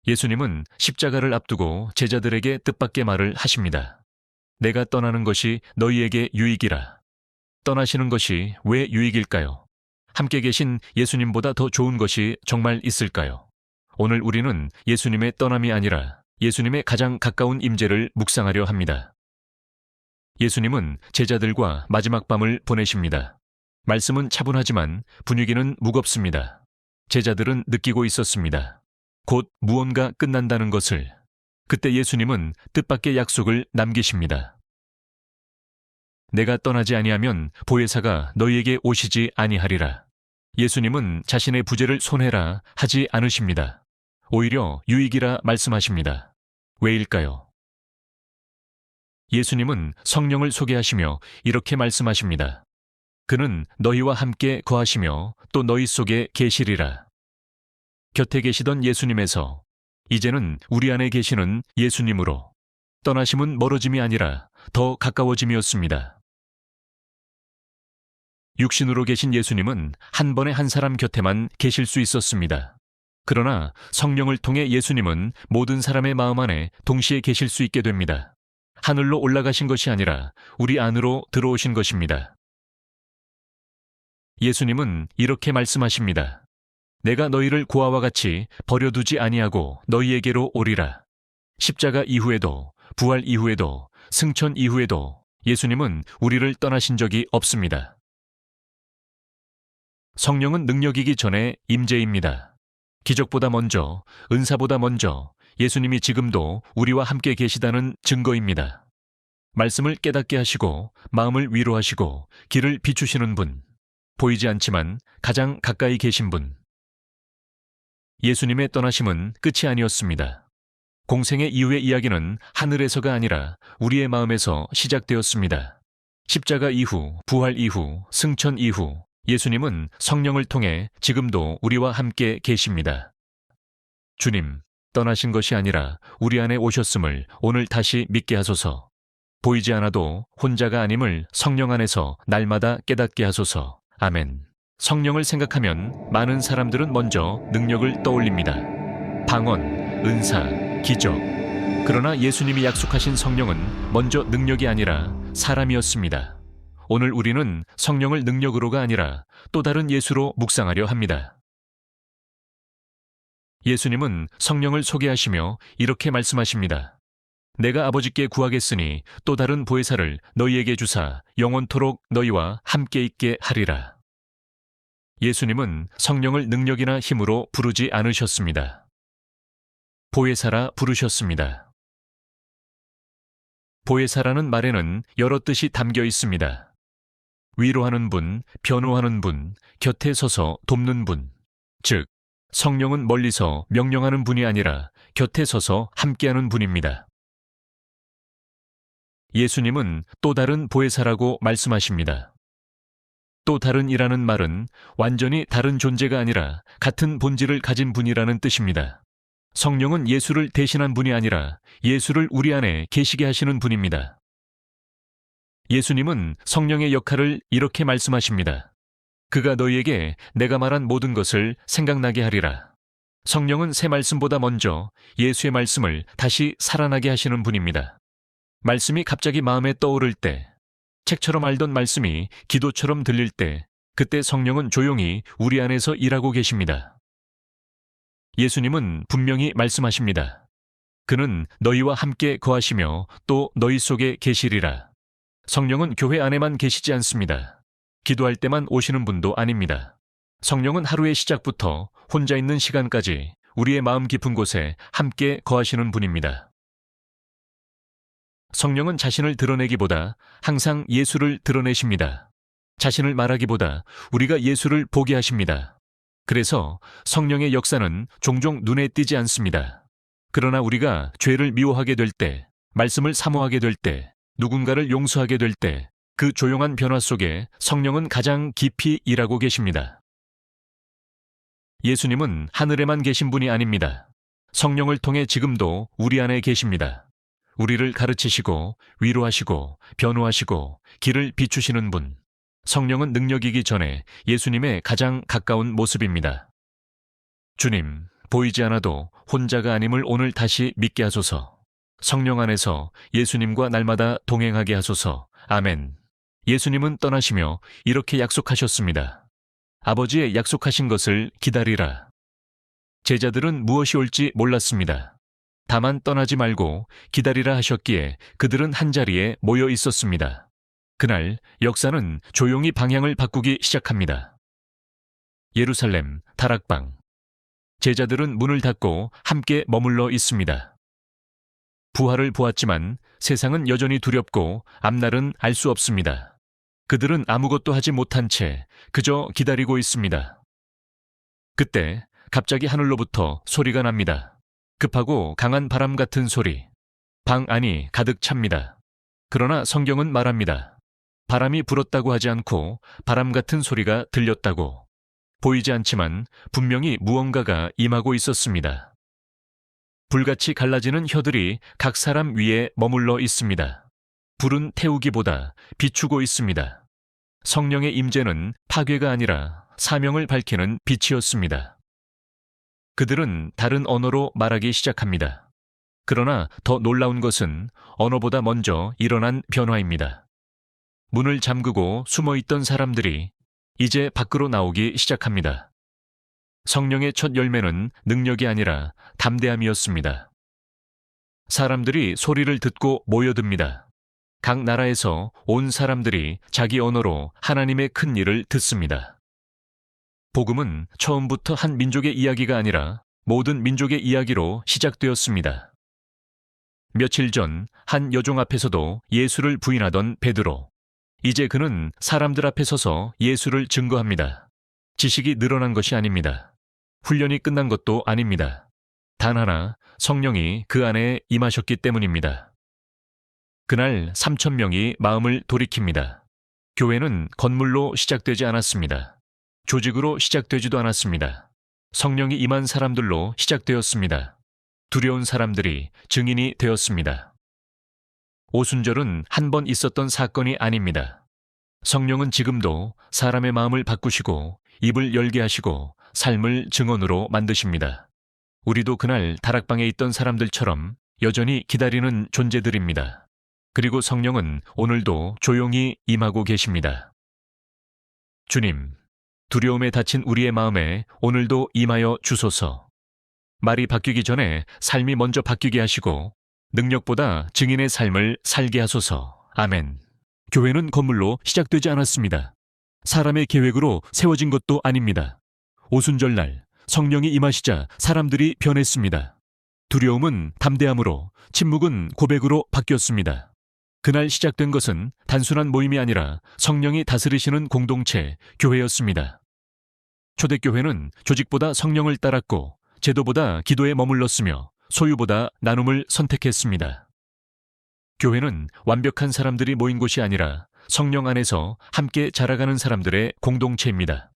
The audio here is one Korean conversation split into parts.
예수님은 십자가를 앞두고 제자들에게 뜻밖의 말을 하십니다. 내가 떠나는 것이 너희에게 유익이라. 떠나시는 것이 왜 유익일까요? 함께 계신 예수님보다 더 좋은 것이 정말 있을까요? 오늘 우리는 예수님의 떠남이 아니라 예수님의 가장 가까운 임재를 묵상하려 합니다. 예수님은 제자들과 마지막 밤을 보내십니다. 말씀은 차분하지만 분위기는 무겁습니다. 제자들은 느끼고 있었습니다. 곧 무언가 끝난다는 것을. 그때 예수님은 뜻밖의 약속을 남기십니다. 내가 떠나지 아니하면 보혜사가 너희에게 오시지 아니하리라. 예수님은 자신의 부재를 손해라 하지 않으십니다. 오히려 유익이라 말씀하십니다. 왜일까요? 예수님은 성령을 소개하시며 이렇게 말씀하십니다. 그는 너희와 함께 거하시며 또 너희 속에 계시리라. 곁에 계시던 예수님에서 이제는 우리 안에 계시는 예수님으로 떠나심은 멀어짐이 아니라 더 가까워짐이었습니다. 육신으로 계신 예수님은 한 번에 한 사람 곁에만 계실 수 있었습니다. 그러나 성령을 통해 예수님은 모든 사람의 마음 안에 동시에 계실 수 있게 됩니다. 하늘로 올라가신 것이 아니라 우리 안으로 들어오신 것입니다. 예수님은 이렇게 말씀하십니다. 내가 너희를 고아와 같이 버려두지 아니하고 너희에게로 오리라. 십자가 이후에도, 부활 이후에도, 승천 이후에도 예수님은 우리를 떠나신 적이 없습니다. 성령은 능력이기 전에 임재입니다. 기적보다 먼저, 은사보다 먼저 예수님이 지금도 우리와 함께 계시다는 증거입니다. 말씀을 깨닫게 하시고 마음을 위로하시고 길을 비추시는 분, 보이지 않지만 가장 가까이 계신 분. 예수님의 떠나심은 끝이 아니었습니다. 공생의 이후의 이야기는 하늘에서가 아니라 우리의 마음에서 시작되었습니다. 십자가 이후, 부활 이후, 승천 이후 예수님은 성령을 통해 지금도 우리와 함께 계십니다. 주님, 떠나신 것이 아니라 우리 안에 오셨음을 오늘 다시 믿게 하소서. 보이지 않아도 혼자가 아님을 성령 안에서 날마다 깨닫게 하소서. 아멘. 성령을 생각하면 많은 사람들은 먼저 능력을 떠올립니다. 방언, 은사, 기적. 그러나 예수님이 약속하신 성령은 먼저 능력이 아니라 사람이었습니다. 오늘 우리는 성령을 능력으로가 아니라 또 다른 예수로 묵상하려 합니다. 예수님은 성령을 소개하시며 이렇게 말씀하십니다. 내가 아버지께 구하겠으니 또 다른 보혜사를 너희에게 주사 영원토록 너희와 함께 있게 하리라. 예수님은 성령을 능력이나 힘으로 부르지 않으셨습니다. 보혜사라 부르셨습니다. 보혜사라는 말에는 여러 뜻이 담겨 있습니다. 위로하는 분, 변호하는 분, 곁에 서서 돕는 분. 즉, 성령은 멀리서 명령하는 분이 아니라 곁에 서서 함께하는 분입니다. 예수님은 또 다른 보혜사라고 말씀하십니다. 또 다른이라는 말은 완전히 다른 존재가 아니라 같은 본질을 가진 분이라는 뜻입니다. 성령은 예수를 대신한 분이 아니라 예수를 우리 안에 계시게 하시는 분입니다. 예수님은 성령의 역할을 이렇게 말씀하십니다. 그가 너희에게 내가 말한 모든 것을 생각나게 하리라. 성령은 새 말씀보다 먼저 예수의 말씀을 다시 살아나게 하시는 분입니다. 말씀이 갑자기 마음에 떠오를 때, 책처럼 알던 말씀이 기도처럼 들릴 때, 그때 성령은 조용히 우리 안에서 일하고 계십니다. 예수님은 분명히 말씀하십니다. 그는 너희와 함께 거하시며 또 너희 속에 계시리라. 성령은 교회 안에만 계시지 않습니다. 기도할 때만 오시는 분도 아닙니다. 성령은 하루의 시작부터 혼자 있는 시간까지 우리의 마음 깊은 곳에 함께 거하시는 분입니다. 성령은 자신을 드러내기보다 항상 예수를 드러내십니다. 자신을 말하기보다 우리가 예수를 보게 하십니다. 그래서 성령의 역사는 종종 눈에 띄지 않습니다. 그러나 우리가 죄를 미워하게 될 때, 말씀을 사모하게 될 때, 누군가를 용서하게 될 때, 그 조용한 변화 속에 성령은 가장 깊이 일하고 계십니다. 예수님은 하늘에만 계신 분이 아닙니다. 성령을 통해 지금도 우리 안에 계십니다. 우리를 가르치시고 위로하시고 변호하시고 길을 비추시는 분. 성령은 능력이기 전에 예수님의 가장 가까운 모습입니다. 주님, 보이지 않아도 혼자가 아님을 오늘 다시 믿게 하소서. 성령 안에서 예수님과 날마다 동행하게 하소서. 아멘. 예수님은 떠나시며 이렇게 약속하셨습니다. 아버지의 약속하신 것을 기다리라. 제자들은 무엇이 올지 몰랐습니다. 다만 떠나지 말고 기다리라 하셨기에 그들은 한자리에 모여 있었습니다. 그날 역사는 조용히 방향을 바꾸기 시작합니다. 예루살렘 다락방. 제자들은 문을 닫고 함께 머물러 있습니다. 부활을 보았지만 세상은 여전히 두렵고 앞날은 알 수 없습니다. 그들은 아무것도 하지 못한 채 그저 기다리고 있습니다. 그때 갑자기 하늘로부터 소리가 납니다. 급하고 강한 바람 같은 소리. 방 안이 가득 찹니다. 그러나 성경은 말합니다. 바람이 불었다고 하지 않고 바람 같은 소리가 들렸다고. 보이지 않지만 분명히 무언가가 임하고 있었습니다. 불같이 갈라지는 혀들이 각 사람 위에 머물러 있습니다. 불은 태우기보다 비추고 있습니다. 성령의 임재는 파괴가 아니라 사명을 밝히는 빛이었습니다. 그들은 다른 언어로 말하기 시작합니다. 그러나 더 놀라운 것은 언어보다 먼저 일어난 변화입니다. 문을 잠그고 숨어있던 사람들이 이제 밖으로 나오기 시작합니다. 성령의 첫 열매는 능력이 아니라 담대함이었습니다. 사람들이 소리를 듣고 모여듭니다. 각 나라에서 온 사람들이 자기 언어로 하나님의 큰 일을 듣습니다. 복음은 처음부터 한 민족의 이야기가 아니라 모든 민족의 이야기로 시작되었습니다. 며칠 전 한 여종 앞에서도 예수를 부인하던 베드로. 이제 그는 사람들 앞에 서서 예수를 증거합니다. 지식이 늘어난 것이 아닙니다. 훈련이 끝난 것도 아닙니다. 단 하나, 성령이 그 안에 임하셨기 때문입니다. 그날 3,000명이 마음을 돌이킵니다. 교회는 건물로 시작되지 않았습니다. 조직으로 시작되지도 않았습니다. 성령이 임한 사람들로 시작되었습니다. 두려운 사람들이 증인이 되었습니다. 오순절은 한 번 있었던 사건이 아닙니다. 성령은 지금도 사람의 마음을 바꾸시고 입을 열게 하시고 삶을 증언으로 만드십니다. 우리도 그날 다락방에 있던 사람들처럼 여전히 기다리는 존재들입니다. 그리고 성령은 오늘도 조용히 임하고 계십니다. 주님, 두려움에 닫힌 우리의 마음에 오늘도 임하여 주소서. 말이 바뀌기 전에 삶이 먼저 바뀌게 하시고 능력보다 증인의 삶을 살게 하소서. 아멘. 교회는 건물로 시작되지 않았습니다. 사람의 계획으로 세워진 것도 아닙니다. 오순절날 성령이 임하시자 사람들이 변했습니다. 두려움은 담대함으로, 침묵은 고백으로 바뀌었습니다. 그날 시작된 것은 단순한 모임이 아니라 성령이 다스리시는 공동체, 교회였습니다. 초대교회는 조직보다 성령을 따랐고 제도보다 기도에 머물렀으며 소유보다 나눔을 선택했습니다. 교회는 완벽한 사람들이 모인 곳이 아니라 성령 안에서 함께 자라가는 사람들의 공동체입니다.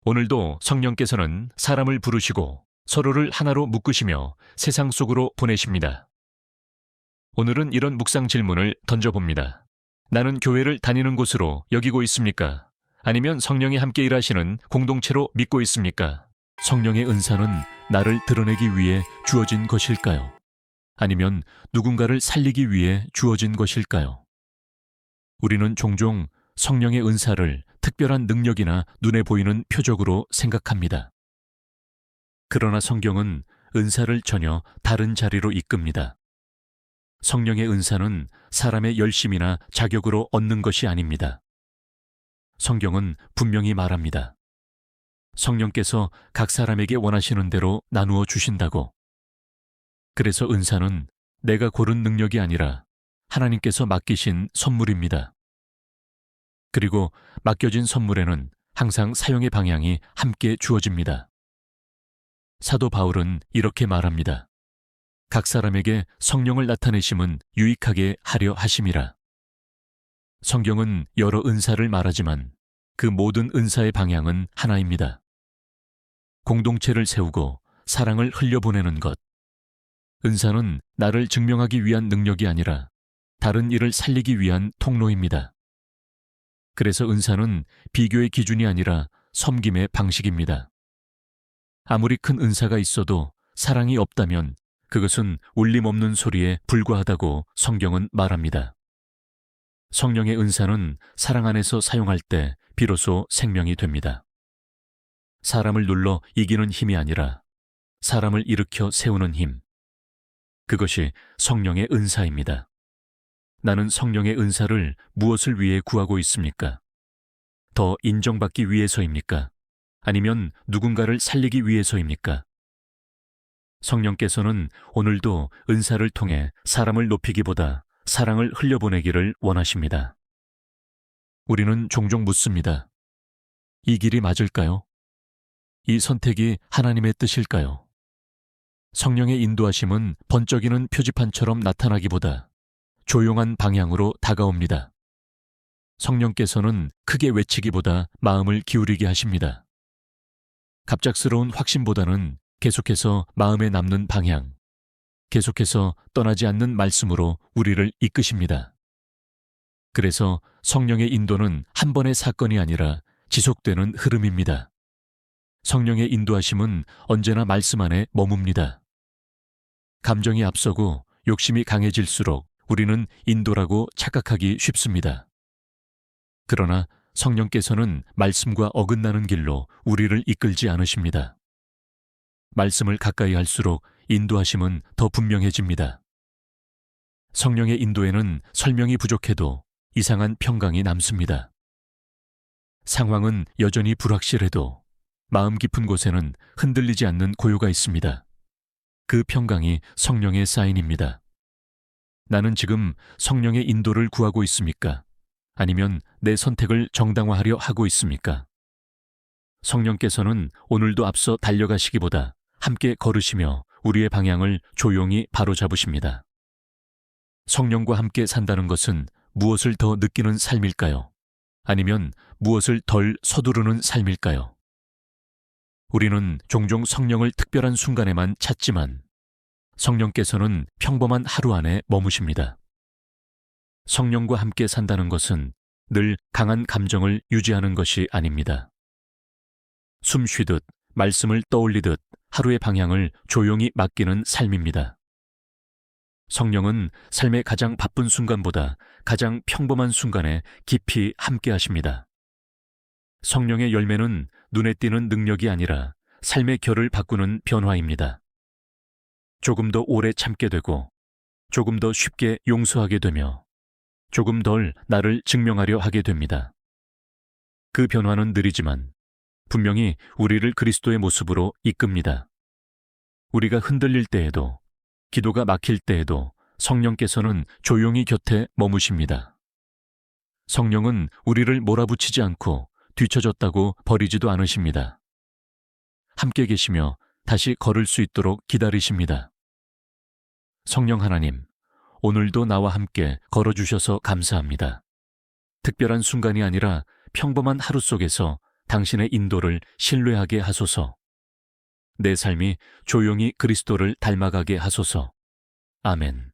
오늘도 성령께서는 사람을 부르시고 서로를 하나로 묶으시며 세상 속으로 보내십니다. 오늘은 이런 묵상 질문을 던져봅니다. 나는 교회를 다니는 곳으로 여기고 있습니까? 아니면 성령이 함께 일하시는 공동체로 믿고 있습니까? 성령의 은사는 나를 드러내기 위해 주어진 것일까요? 아니면 누군가를 살리기 위해 주어진 것일까요? 우리는 종종 성령의 은사를 특별한 능력이나 눈에 보이는 표적으로 생각합니다. 그러나 성경은 은사를 전혀 다른 자리로 이끕니다. 성령의 은사는 사람의 열심이나 자격으로 얻는 것이 아닙니다. 성경은 분명히 말합니다. 성령께서 각 사람에게 원하시는 대로 나누어 주신다고. 그래서 은사는 내가 고른 능력이 아니라 하나님께서 맡기신 선물입니다. 그리고 맡겨진 선물에는 항상 사용의 방향이 함께 주어집니다. 사도 바울은 이렇게 말합니다. 각 사람에게 성령을 나타내심은 유익하게 하려 하심이라. 성경은 여러 은사를 말하지만 그 모든 은사의 방향은 하나입니다. 공동체를 세우고 사랑을 흘려보내는 것. 은사는 나를 증명하기 위한 능력이 아니라 다른 일을 살리기 위한 통로입니다. 그래서 은사는 비교의 기준이 아니라 섬김의 방식입니다. 아무리 큰 은사가 있어도 사랑이 없다면 그것은 울림 없는 소리에 불과하다고 성경은 말합니다. 성령의 은사는 사랑 안에서 사용할 때 비로소 생명이 됩니다. 사람을 눌러 이기는 힘이 아니라 사람을 일으켜 세우는 힘. 그것이 성령의 은사입니다. 나는 성령의 은사를 무엇을 위해 구하고 있습니까? 더 인정받기 위해서입니까? 아니면 누군가를 살리기 위해서입니까? 성령께서는 오늘도 은사를 통해 사람을 높이기보다 사랑을 흘려보내기를 원하십니다. 우리는 종종 묻습니다. 이 길이 맞을까요? 이 선택이 하나님의 뜻일까요? 성령의 인도하심은 번쩍이는 표지판처럼 나타나기보다 조용한 방향으로 다가옵니다. 성령께서는 크게 외치기보다 마음을 기울이게 하십니다. 갑작스러운 확신보다는 계속해서 마음에 남는 방향, 계속해서 떠나지 않는 말씀으로 우리를 이끄십니다. 그래서 성령의 인도는 한 번의 사건이 아니라 지속되는 흐름입니다. 성령의 인도하심은 언제나 말씀 안에 머뭅니다. 감정이 앞서고 욕심이 강해질수록 우리는 인도라고 착각하기 쉽습니다. 그러나 성령께서는 말씀과 어긋나는 길로 우리를 이끌지 않으십니다. 말씀을 가까이 할수록 인도하심은 더 분명해집니다. 성령의 인도에는 설명이 부족해도 이상한 평강이 남습니다. 상황은 여전히 불확실해도 마음 깊은 곳에는 흔들리지 않는 고요가 있습니다. 그 평강이 성령의 사인입니다. 나는 지금 성령의 인도를 구하고 있습니까? 아니면 내 선택을 정당화하려 하고 있습니까? 성령께서는 오늘도 앞서 달려가시기보다 함께 걸으시며 우리의 방향을 조용히 바로잡으십니다. 성령과 함께 산다는 것은 무엇을 더 느끼는 삶일까요? 아니면 무엇을 덜 서두르는 삶일까요? 우리는 종종 성령을 특별한 순간에만 찾지만 성령께서는 평범한 하루 안에 머무십니다. 성령과 함께 산다는 것은 늘 강한 감정을 유지하는 것이 아닙니다. 숨 쉬듯 말씀을 떠올리듯 하루의 방향을 조용히 맡기는 삶입니다. 성령은 삶의 가장 바쁜 순간보다 가장 평범한 순간에 깊이 함께 하십니다. 성령의 열매는 눈에 띄는 능력이 아니라 삶의 결을 바꾸는 변화입니다. 조금 더 오래 참게 되고, 조금 더 쉽게 용서하게 되며, 조금 덜 나를 증명하려 하게 됩니다. 그 변화는 느리지만 분명히 우리를 그리스도의 모습으로 이끕니다. 우리가 흔들릴 때에도, 기도가 막힐 때에도 성령께서는 조용히 곁에 머무십니다. 성령은 우리를 몰아붙이지 않고 뒤처졌다고 버리지도 않으십니다. 함께 계시며 다시 걸을 수 있도록 기다리십니다. 성령 하나님, 오늘도 나와 함께 걸어주셔서 감사합니다. 특별한 순간이 아니라 평범한 하루 속에서 당신의 인도를 신뢰하게 하소서. 내 삶이 조용히 그리스도를 닮아가게 하소서. 아멘.